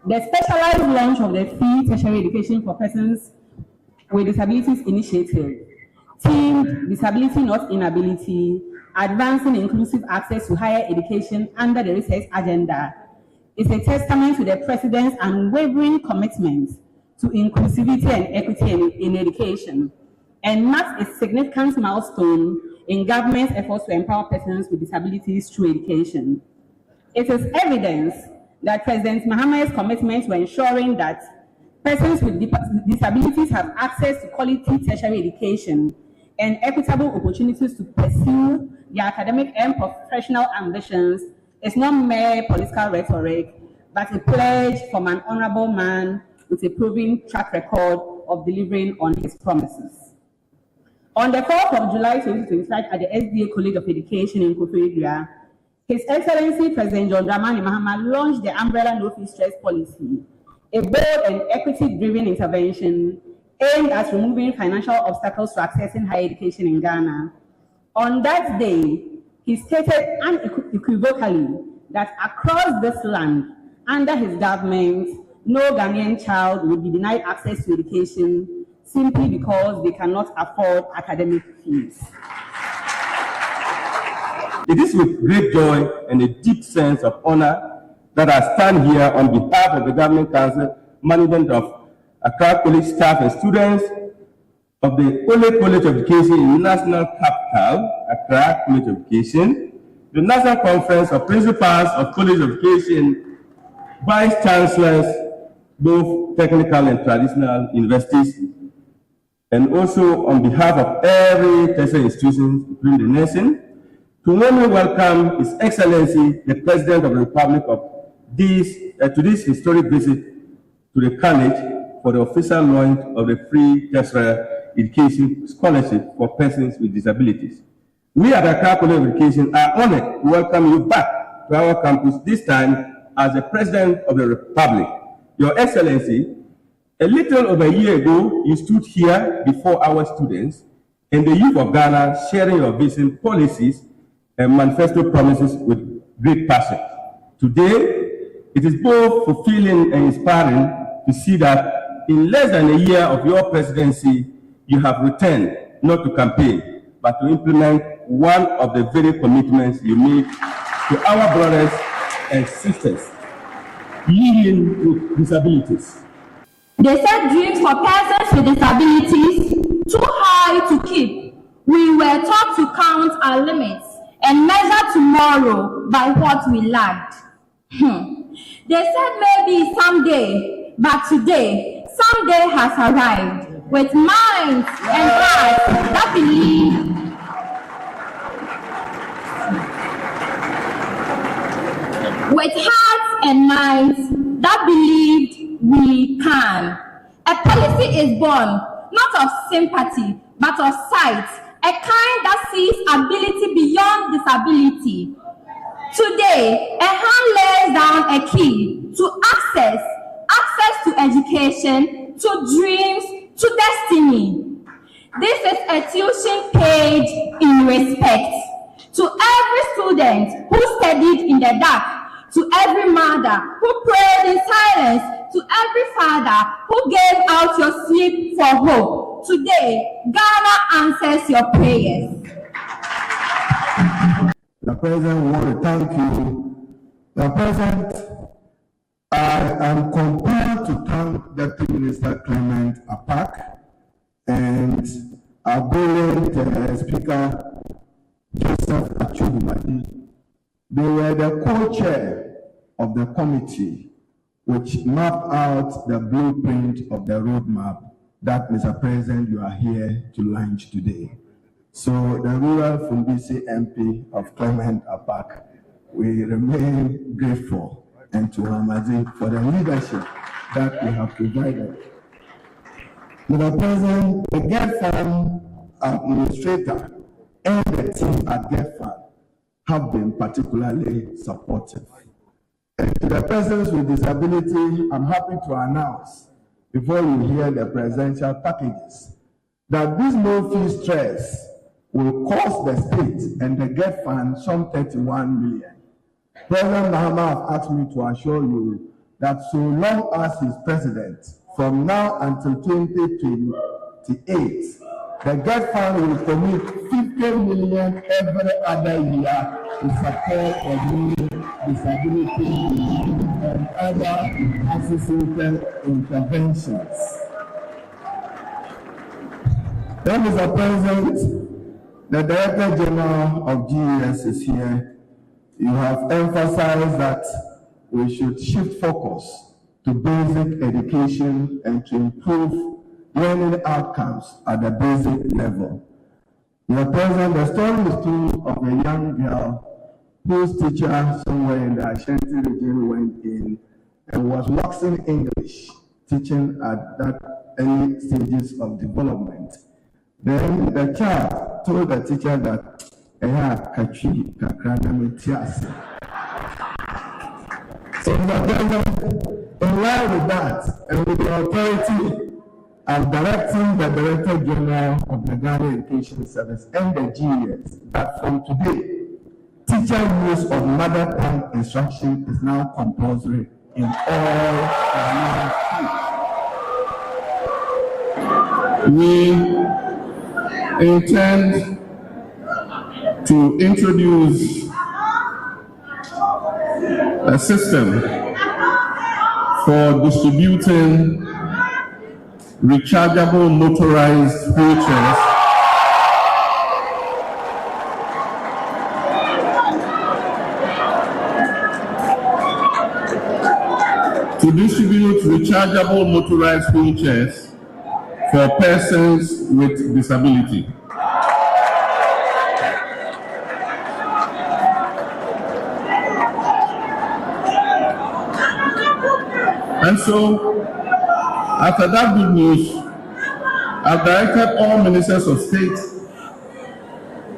The specialized launch of the free tertiary education for persons with disabilities initiative, themed Disability Not Inability, advancing inclusive access to higher education under the research agenda, is a testament to the President's unwavering commitment to inclusivity and equity in education, and marks a significant milestone in government's efforts to empower persons with disabilities through education. It is evidence that President Mahama's commitment to ensuring that persons with disabilities have access to quality tertiary education and equitable opportunities to pursue their academic and professional ambitions is not mere political rhetoric, but a pledge from an honorable man with a proven track record of delivering on his promises. On the 4th of July 2025 at the SDA College of Education in Koforidua, His Excellency President John Dramani Mahama launched the Umbrella No Fee Stress Policy, a bold and equity-driven intervention aimed at removing financial obstacles to accessing higher education in Ghana. On that day, he stated unequivocally that across this land, under his government, no Ghanaian child would be denied access to education simply because they cannot afford academic fees. It is with great joy and a deep sense of honor that I stand here on behalf of the Government Council, management of Accra College staff and students of the only College of Education in the National Capital, Accra College of Education, the National Conference of Principals of College of Education, Vice Chancellors, both technical and traditional universities, and also on behalf of every tertiary institution, including the nation, to warmly welcome His Excellency, the President of the Republic to this historic visit to the college for the official launch of the free tertiary education scholarship for persons with disabilities. We at Accra College of Education are honored to welcome you back to our campus, this time as the President of the Republic. Your Excellency, a little over a year ago, you stood here before our students and the youth of Ghana, sharing your vision, policies, and manifesto promises with great passion. Today, it is both fulfilling and inspiring to see that in less than a year of your presidency, you have returned not to campaign, but to implement one of the very commitments you made to our brothers and sisters living with disabilities. They set dreams for persons with disabilities too high to keep. We were taught to count our limits and measure tomorrow by what we lacked. They said maybe someday, but today, someday has arrived with minds and hearts that believe. With hearts and minds that believed we can. A policy is born not of sympathy, but of sight, a kind that sees ability beyond disability. Today, a hand lays down a key to access to education, to dreams, to destiny. This is a tuition paid in respect to every student who studied in the dark, to every mother who prayed in silence, to every father who gave out your sleep for hope. Today, Ghana answers your prayers. The President, we want to thank you. The President, I am compelled to thank Deputy Minister Clement Apak and our brilliant Speaker Joseph Achubumadi. They were the co-chair of the committee which mapped out the blueprint of the roadmap that, Mr. President, you are here to launch today. So the rural Fumbisi MP of Clement Apak, we remain grateful and to Hamadi for the leadership that we have provided. Mr. President, the GEFAN administrator and the team at GEFAN have been particularly supportive. And to the persons with disability, I'm happy to announce, before you hear the presidential packages, that this no-fee stress will cost the state and the GET fund some 31 million. President Mahama has asked me to assure you that so long as he's president, from now until 2028, the GET fund will commit 50 million every other year to support the disability and other associated interventions. Then, Mr. President, the Director General of GES is here. You have emphasized that we should shift focus to basic education and to improve learning outcomes at the basic level. Mr. President, the story is true of a young girl whose teacher somewhere in the Ashanti region went in and was waxing English, teaching at that early stages of development. Then the child told the teacher that so in line with that, and with the authority of directing the Director General of the Ghana Education Service and the GES that from today, teacher use of mother tongue instruction is now compulsory in all Ghana schools. We intend to introduce a system for distributing rechargeable motorized wheelchairs for persons with disability. And so, after that good news, I've directed all ministers of state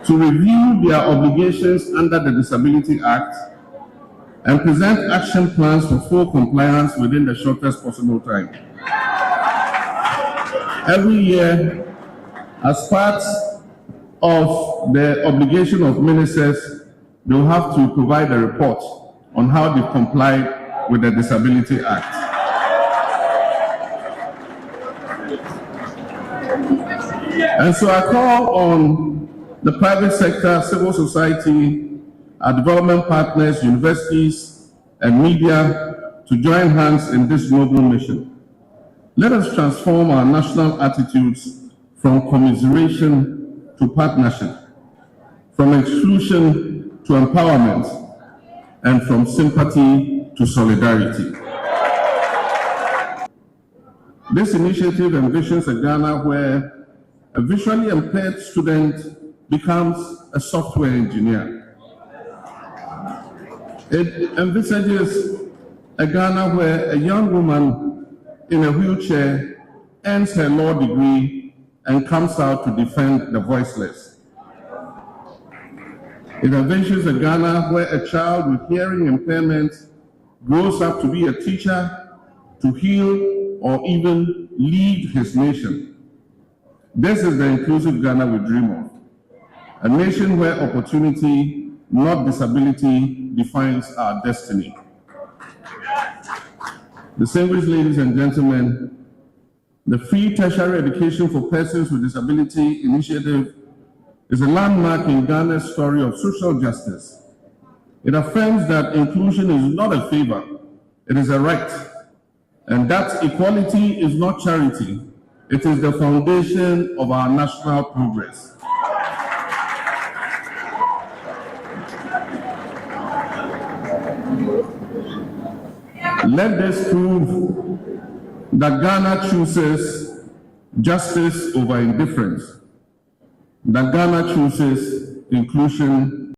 to review their obligations under the Disability Act and present action plans for full compliance within the shortest possible time. Every year, as part of the obligation of ministers, they'll have to provide a report on how they complied with the Disability Act. And so I call on the private sector, civil society, our development partners, universities, and media to join hands in this noble mission. Let us transform our national attitudes from commiseration to partnership, from exclusion to empowerment, and from sympathy to solidarity. This initiative envisions a Ghana where a visually impaired student becomes a software engineer. It envisages a Ghana where a young woman in a wheelchair earns her law degree and comes out to defend the voiceless. It envisions a Ghana where a child with hearing impairment grows up to be a teacher, to heal, or even lead his nation. This is the inclusive Ghana we dream of. A nation where opportunity, not disability, defines our destiny. Distinguished ladies and gentlemen, the Free Tertiary Education for Persons with Disability initiative is a landmark in Ghana's story of social justice. It affirms that inclusion is not a favor, it is a right, and that equality is not charity, it is the foundation of our national progress. Let this prove that Ghana chooses justice over indifference, that Ghana chooses inclusion